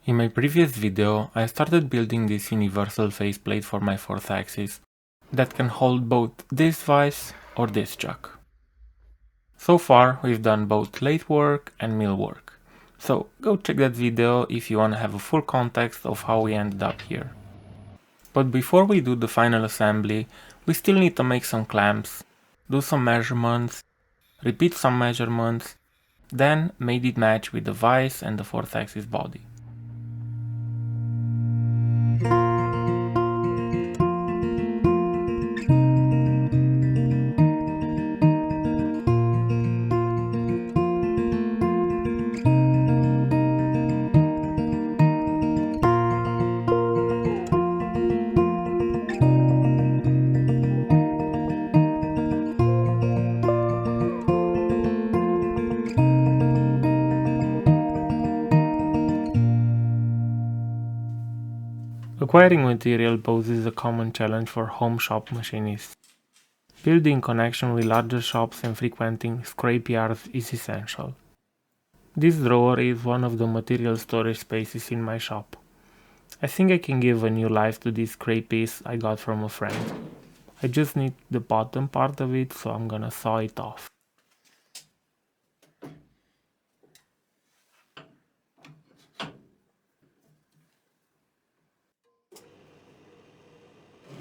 In my previous video, I started building this universal faceplate for my 4th axis that can hold both this vise or this chuck. So far, we've done both lathe work and mill work, so go check that video if you want to have a full context of how we ended up here. But before we do the final assembly, we still need to make some clamps, do some measurements, repeat some measurements, then made it match with the vise and the 4th axis body. Acquiring material poses a common challenge for home shop machinists. Building connection with larger shops and frequenting scrapyards is essential. This drawer is one of the material storage spaces in my shop. I think I can give a new life to this scrape piece I got from a friend. I just need the bottom part of it, so I'm gonna saw it off.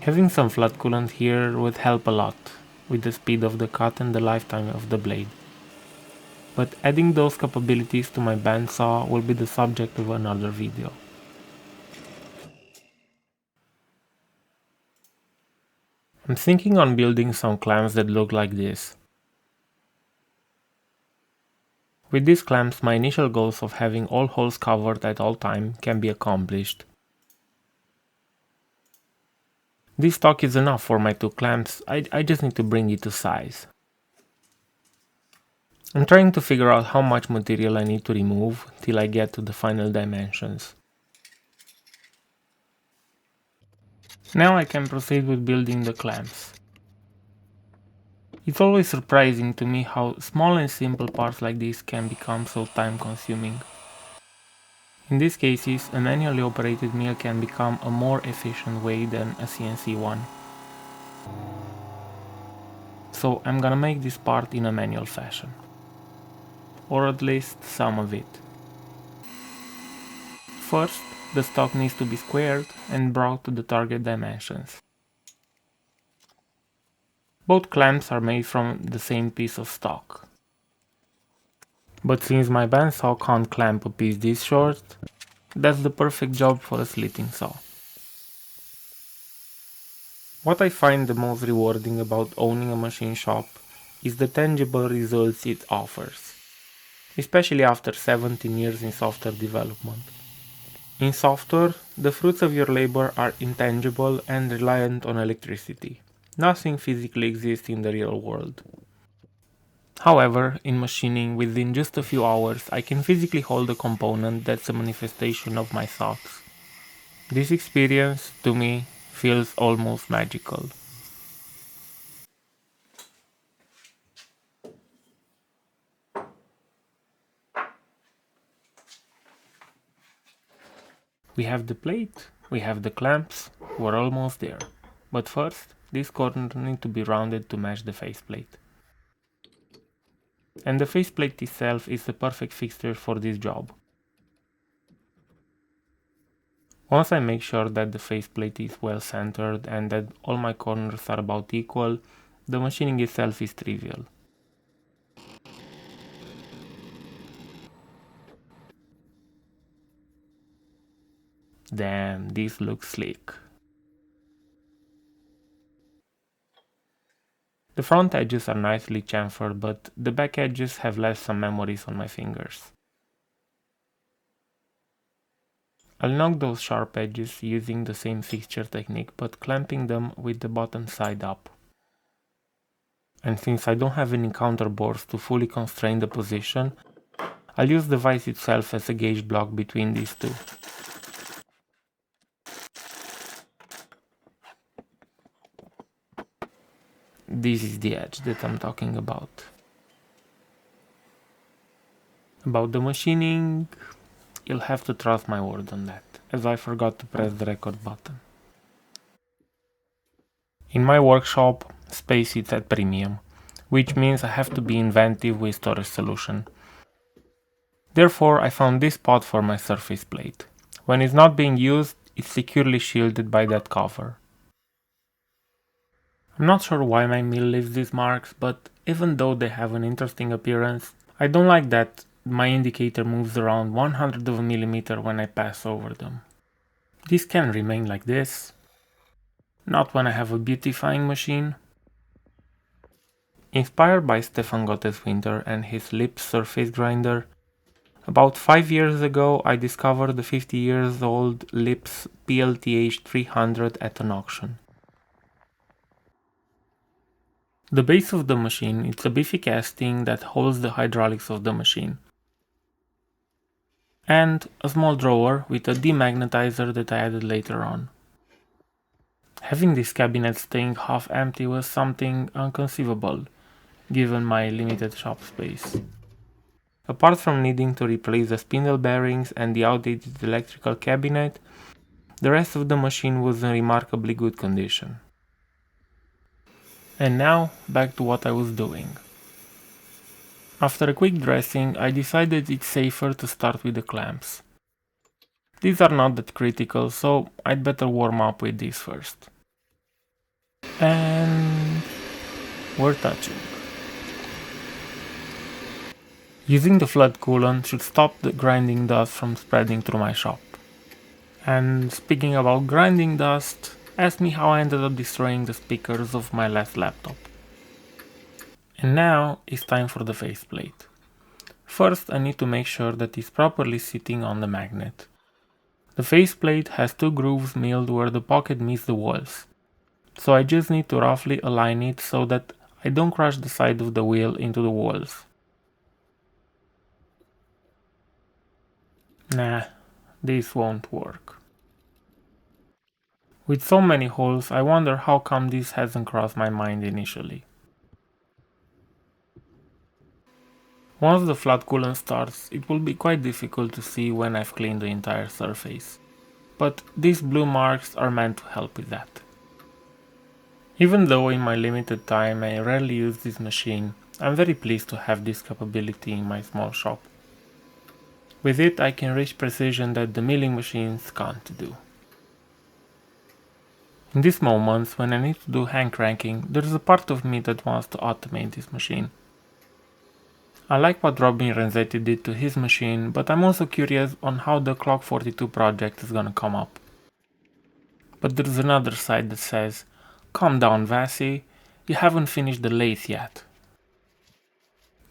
Having some flat coolant here would help a lot with the speed of the cut and the lifetime of the blade. But adding those capabilities to my bandsaw will be the subject of another video. I'm thinking on building some clamps that look like this. With these clamps, my initial goals of having all holes covered at all time can be accomplished. This stock is enough for my 2 clamps, I just need to bring it to size. I'm trying to figure out how much material I need to remove till I get to the final dimensions. Now I can proceed with building the clamps. It's always surprising to me how small and simple parts like this can become so time consuming. In these cases, a manually operated mill can become a more efficient way than a CNC one. So I'm gonna make this part in a manual fashion. Or at least some of it. First, the stock needs to be squared and brought to the target dimensions. Both clamps are made from the same piece of stock. But since my bandsaw can't clamp a piece this short, that's the perfect job for a slitting saw. What I find the most rewarding about owning a machine shop is the tangible results it offers, especially after 17 years in software development. In software, the fruits of your labor are intangible and reliant on electricity. Nothing physically exists in the real world. However, in machining, within just a few hours, I can physically hold a component that's a manifestation of my thoughts. This experience, to me, feels almost magical. We have the plate, we have the clamps, we're almost there. But first, this corner needs to be rounded to match the faceplate. And the faceplate itself is the perfect fixture for this job. Once I make sure that the faceplate is well centered and that all my corners are about equal, the machining itself is trivial. Damn, this looks slick. The front edges are nicely chamfered, but the back edges have left some memories on my fingers. I'll knock those sharp edges using the same fixture technique, but clamping them with the bottom side up. And since I don't have any counterbores to fully constrain the position, I'll use the vise itself as a gauge block between these two. This is the edge that I'm talking about. About the machining, you'll have to trust my word on that, as I forgot to press the record button. In my workshop, space is at premium, which means I have to be inventive with storage solution. Therefore, I found this spot for my surface plate. When it's not being used, it's securely shielded by that cover. I'm not sure why my mill leaves these marks, but even though they have an interesting appearance, I don't like that my indicator moves around 100 of a millimeter when I pass over them. This can remain like this. Not when I have a beautifying machine. Inspired by Stefan Gottes Winter and his Lips surface grinder, about 5 years ago I discovered the 50 years old Lips PLTH 300 at an auction. The base of the machine is a beefy casting that holds the hydraulics of the machine. And a small drawer with a demagnetizer that I added later on. Having this cabinet staying half empty was something inconceivable, given my limited shop space. Apart from needing to replace the spindle bearings and the outdated electrical cabinet, the rest of the machine was in remarkably good condition. And now, back to what I was doing. After a quick dressing, I decided it's safer to start with the clamps. These are not that critical, so I'd better warm up with these first. And we're touching. Using the flood coolant should stop the grinding dust from spreading through my shop. And speaking about grinding dust, ask me how I ended up destroying the speakers of my last laptop. And now it's time for the faceplate. First, I need to make sure that it's properly sitting on the magnet. The faceplate has 2 grooves milled where the pocket meets the walls, so I just need to roughly align it so that I don't crush the side of the wheel into the walls. Nah, this won't work. With so many holes, I wonder how come this hasn't crossed my mind initially. Once the flood coolant starts, it will be quite difficult to see when I've cleaned the entire surface, but these blue marks are meant to help with that. Even though in my limited time I rarely use this machine, I'm very pleased to have this capability in my small shop. With it I can reach precision that the milling machines can't do. In these moments, when I need to do hand cranking, there's a part of me that wants to automate this machine. I like what Robin Renzetti did to his machine, but I'm also curious on how the Clock 42 project is gonna come up. But there's another side that says, calm down Vasi, you haven't finished the lathe yet.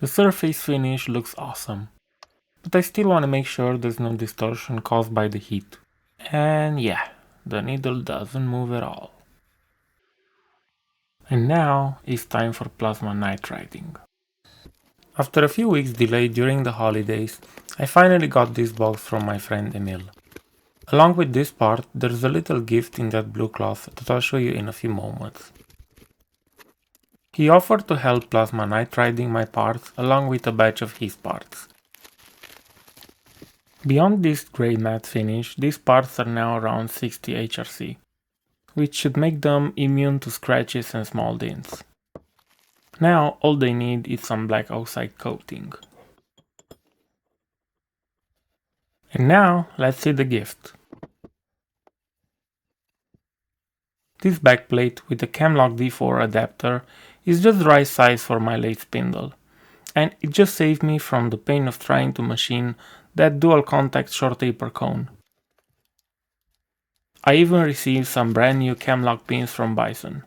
The surface finish looks awesome, but I still want to make sure there's no distortion caused by the heat. And yeah, the needle doesn't move at all. And now it's time for plasma nitriding. After a few weeks delay during the holidays, I finally got this box from my friend Emil. Along with this part, there's a little gift in that blue cloth that I'll show you in a few moments. He offered to help plasma nitriding my parts along with a batch of his parts. Beyond this grey matte finish, these parts are now around 60 HRC, which should make them immune to scratches and small dents. Now all they need is some black oxide coating. And now let's see the gift. This backplate with the Camlock D4 adapter is just the right size for my lathe spindle, and it just saved me from the pain of trying to machine that dual contact short taper cone. I even received some brand new Camlock pins from Bison.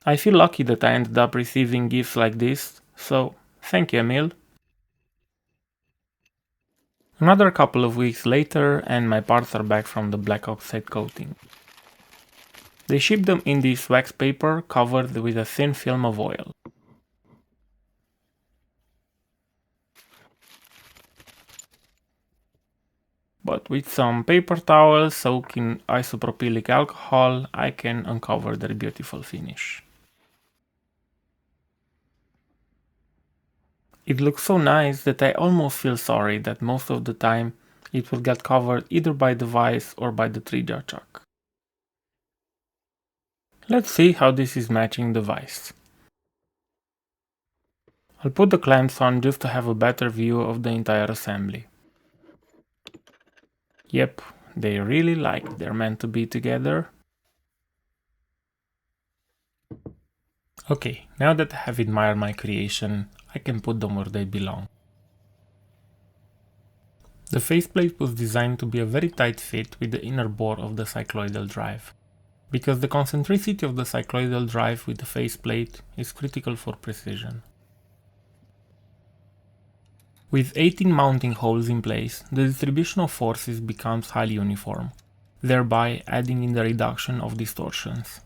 I feel lucky that I ended up receiving gifts like this, so thank you Emil. Another couple of weeks later and my parts are back from the black oxide coating. They shipped them in this wax paper covered with a thin film of oil. But with some paper towels soaked in isopropylic alcohol, I can uncover their beautiful finish. It looks so nice that I almost feel sorry that most of the time it will get covered either by the vise or by the 3-jar chuck. Let's see how this is matching the vise. I'll put the clamps on just to have a better view of the entire assembly. Yep, they really like they're meant to be together. Okay, now that I have admired my creation, I can put them where they belong. The faceplate was designed to be a very tight fit with the inner bore of the cycloidal drive, because the concentricity of the cycloidal drive with the faceplate is critical for precision. With 18 mounting holes in place, the distribution of forces becomes highly uniform, thereby adding in the reduction of distortions.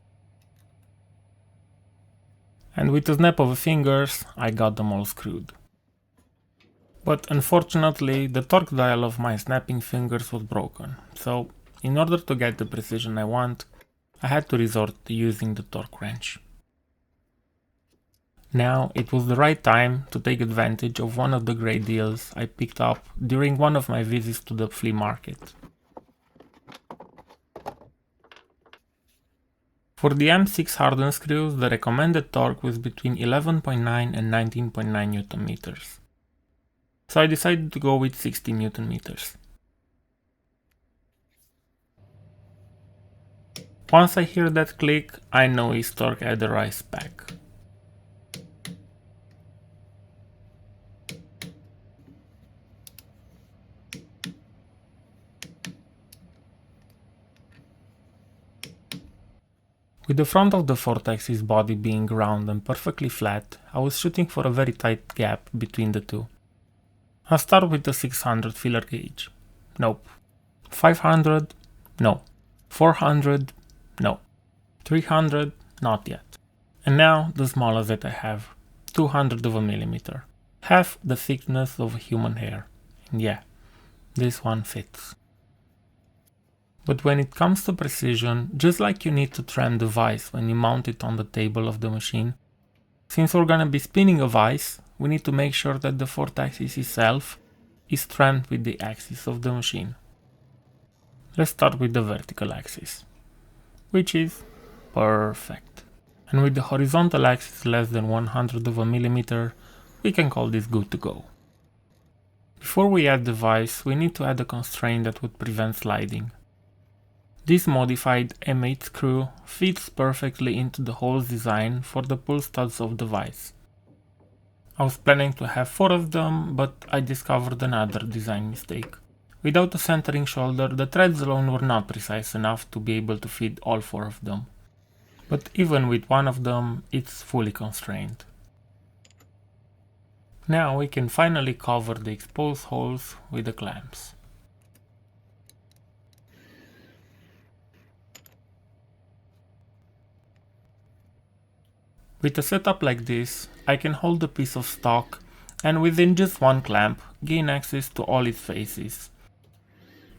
And with a snap of the fingers, I got them all screwed. But unfortunately, the torque dial of my snapping fingers was broken, so in order to get the precision I want, I had to resort to using the torque wrench. Now it was the right time to take advantage of one of the great deals I picked up during one of my visits to the flea market. For the M6 hardened screws, the recommended torque was between 11.9 and 19.9 Nm. So I decided to go with 60 Nm. Once I hear that click, I know it's torque at the right spec. With the front of the 4-axis body being round and perfectly flat, I was shooting for a very tight gap between the two. I'll start with the 600 filler gauge. Nope. 500? No. 400? No. 300? Not yet. And now the smallest that I have, 200 of a millimeter. Half the thickness of a human hair. And yeah, this one fits. But when it comes to precision, just like you need to trim the vise when you mount it on the table of the machine, since we're gonna be spinning a vise, we need to make sure that the 4th axis itself is trimmed with the axis of the machine. Let's start with the vertical axis, which is perfect. And with the horizontal axis less than 100 of a millimeter, we can call this good to go. Before we add the vise, we need to add a constraint that would prevent sliding. This modified M8 screw fits perfectly into the holes design for the pull studs of the vise. I was planning to have 4 of them, but I discovered another design mistake. Without a centering shoulder, the threads alone were not precise enough to be able to fit all 4 of them. But even with one of them, it's fully constrained. Now we can finally cover the exposed holes with the clamps. With a setup like this, I can hold a piece of stock and within just one clamp gain access to all its faces,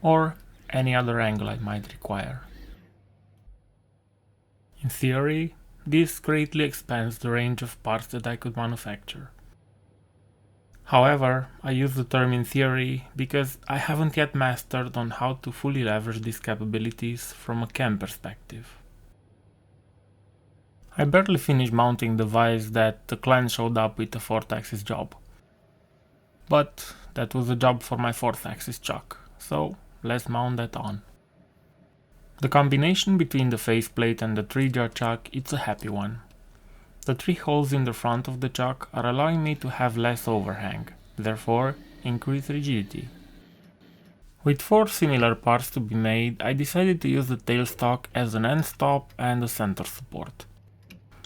or any other angle I might require. In theory, this greatly expands the range of parts that I could manufacture. However, I use the term in theory because I haven't yet mastered on how to fully leverage these capabilities from a CAM perspective. I barely finished mounting the vise that the client showed up with a 4th axis job. But that was a job for my 4th axis chuck, so let's mount that on. The combination between the faceplate and the 3-jar chuck is a happy one. The 3 holes in the front of the chuck are allowing me to have less overhang, therefore increase rigidity. With 4 similar parts to be made, I decided to use the tailstock as an end stop and a center support.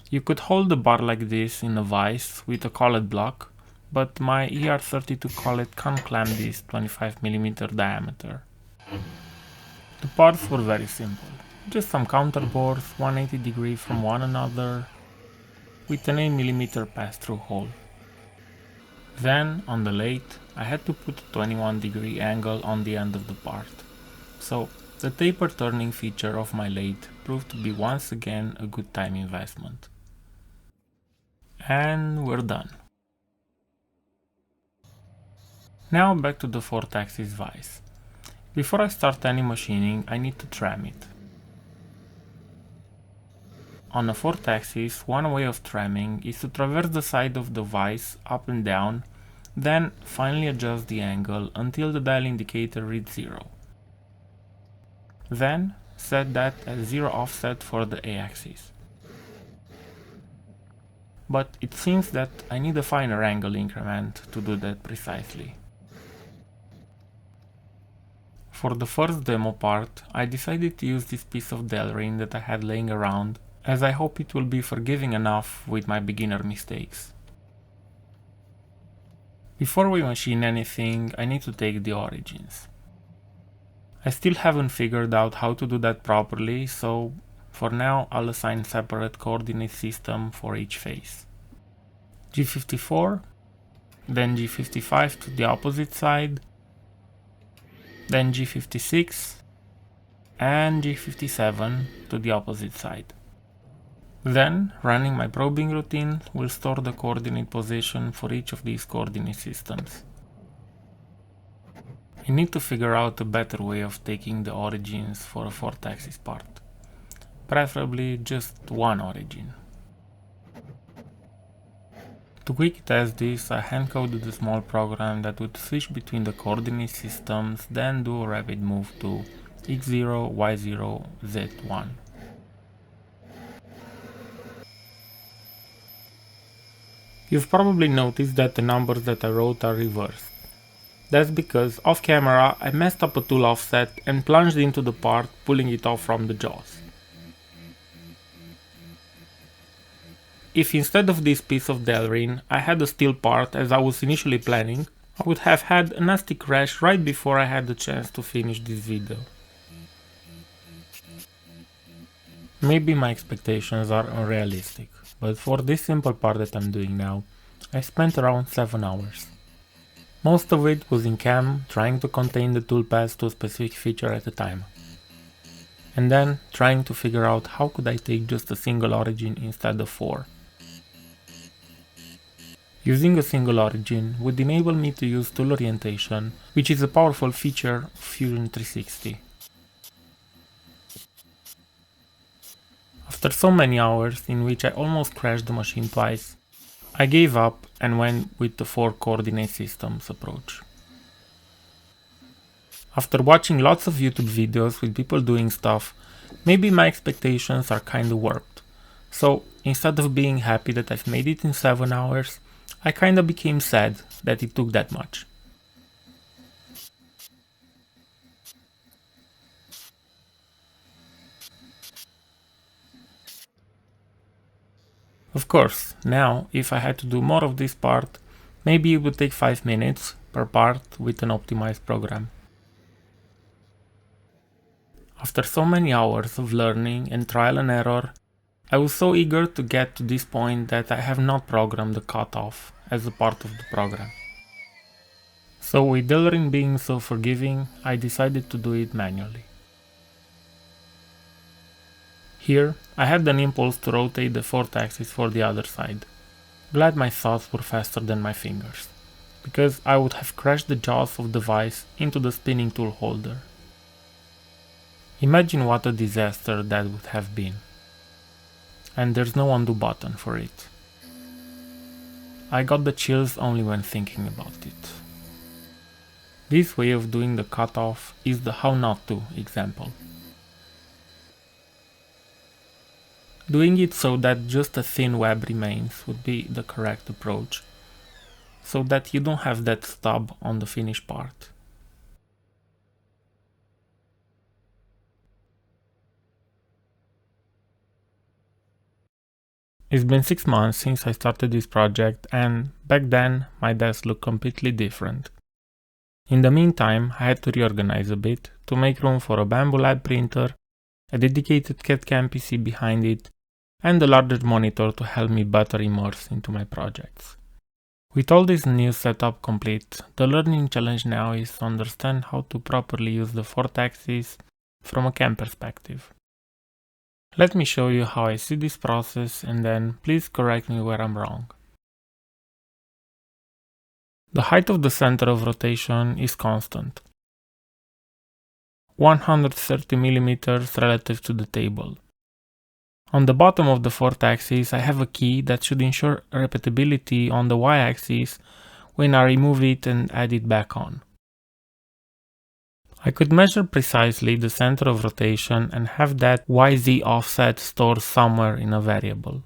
You could hold the bar like this in a vise with a collet block, but my ER32 collet can't clamp this 25mm diameter. The parts were very simple, just some counterbores 180 degrees from one another with an 8mm pass-through hole. Then, on the lathe, I had to put a 21-degree angle on the end of the part, so the taper turning feature of my lathe proved to be once again a good time investment. And we're done. Now back to the 4-axis vise. Before I start any machining, I need to tram it. On a 4-axis, one way of tramming is to traverse the side of the vise up and down, then finally adjust the angle until the dial indicator reads 0. Then set that as 0 offset for the A-axis. But it seems that I need a finer angle increment to do that precisely. For the first demo part, I decided to use this piece of Delrin that I had laying around, as I hope it will be forgiving enough with my beginner mistakes. Before we machine anything, I need to take the origins. I still haven't figured out how to do that properly, so for now I'll assign separate coordinate system for each face. G54, then G55 to the opposite side, then G56 and G57 to the opposite side. Then, running my probing routine will store the coordinate position for each of these coordinate systems. I need to figure out a better way of taking the origins for a 4-axis part. Preferably just one origin. To quick test this, I hand-coded a small program that would switch between the coordinate systems, then do a rapid move to x0, y0, z1. You've probably noticed that the numbers that I wrote are reversed. That's because off camera I messed up a tool offset and plunged into the part, pulling it off from the jaws. If instead of this piece of Delrin I had a steel part as I was initially planning, I would have had a nasty crash right before I had the chance to finish this video. Maybe my expectations are unrealistic, but for this simple part that I'm doing now, I spent around 7 hours. Most of it was in cam, trying to contain the toolpaths to a specific feature at a time. And then trying to figure out how could I take just a single origin instead of 4. Using a single origin would enable me to use tool orientation, which is a powerful feature of Fusion 360. After so many hours in which I almost crashed the machine twice, I gave up and went with the 4 coordinate systems approach. After watching lots of YouTube videos with people doing stuff, maybe my expectations are kinda warped. So instead of being happy that I've made it in 7 hours, I kinda became sad that it took that much. Of course, now, if I had to do more of this part, maybe it would take 5 minutes per part with an optimized program. After so many hours of learning and trial and error, I was so eager to get to this point that I have not programmed the cutoff as a part of the program. So with Delrin being so forgiving, I decided to do it manually. Here, I had an impulse to rotate the 4th axis for the other side. Glad my thoughts were faster than my fingers, because I would have crashed the jaws of the vise into the spinning tool holder. Imagine what a disaster that would have been. And there's no undo button for it. I got the chills only when thinking about it. This way of doing the cutoff is the how not to example. Doing it so that just a thin web remains would be the correct approach, so that you don't have that stub on the finished part. It's been 6 months since I started this project, and back then my desk looked completely different. In the meantime, I had to reorganize a bit to make room for a Bamboo Lab printer, a dedicated CAD-CAM PC behind it, and a larger monitor to help me better immerse into my projects. With all this new setup complete, the learning challenge now is to understand how to properly use the 4th axis from a CAM perspective. Let me show you how I see this process and then please correct me where I'm wrong. The height of the center of rotation is constant, 130 mm relative to the table. On the bottom of the fourth axis I have a key that should ensure repeatability on the y-axis when I remove it and add it back on. I could measure precisely the center of rotation and have that YZ offset stored somewhere in a variable.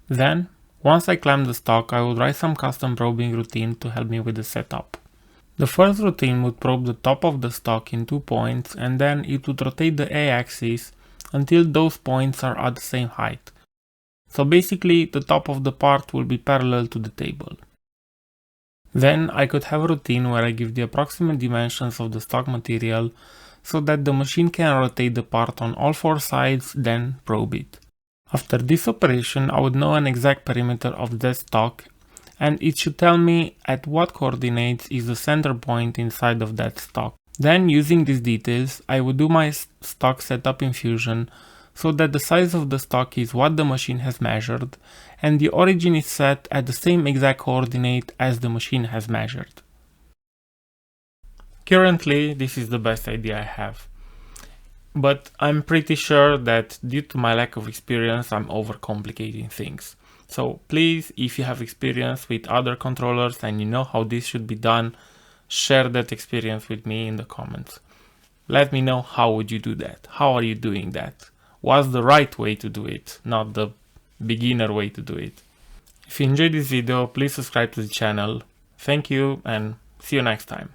Then, once I clamp the stock, I would write some custom probing routine to help me with the setup. The first routine would probe the top of the stock in 2 points and then it would rotate the A-axis until those points are at the same height. So basically the top of the part will be parallel to the table. Then I could have a routine where I give the approximate dimensions of the stock material so that the machine can rotate the part on all 4 sides, then probe it. After this operation I would know an exact perimeter of that stock and it should tell me at what coordinates is the center point inside of that stock. Then using these details I would do my stock setup in Fusion so that the size of the stock is what the machine has measured and the origin is set at the same exact coordinate as the machine has measured. Currently this is the best idea I have, but I'm pretty sure that due to my lack of experience I'm overcomplicating things. So please, if you have experience with other controllers and you know how this should be done, share that experience with me in the comments. Let me know how would you do that, how are you doing that, what's the right way to do it, not the beginner way to do it. If you enjoyed this video, please subscribe to the channel. Thank you and see you next time.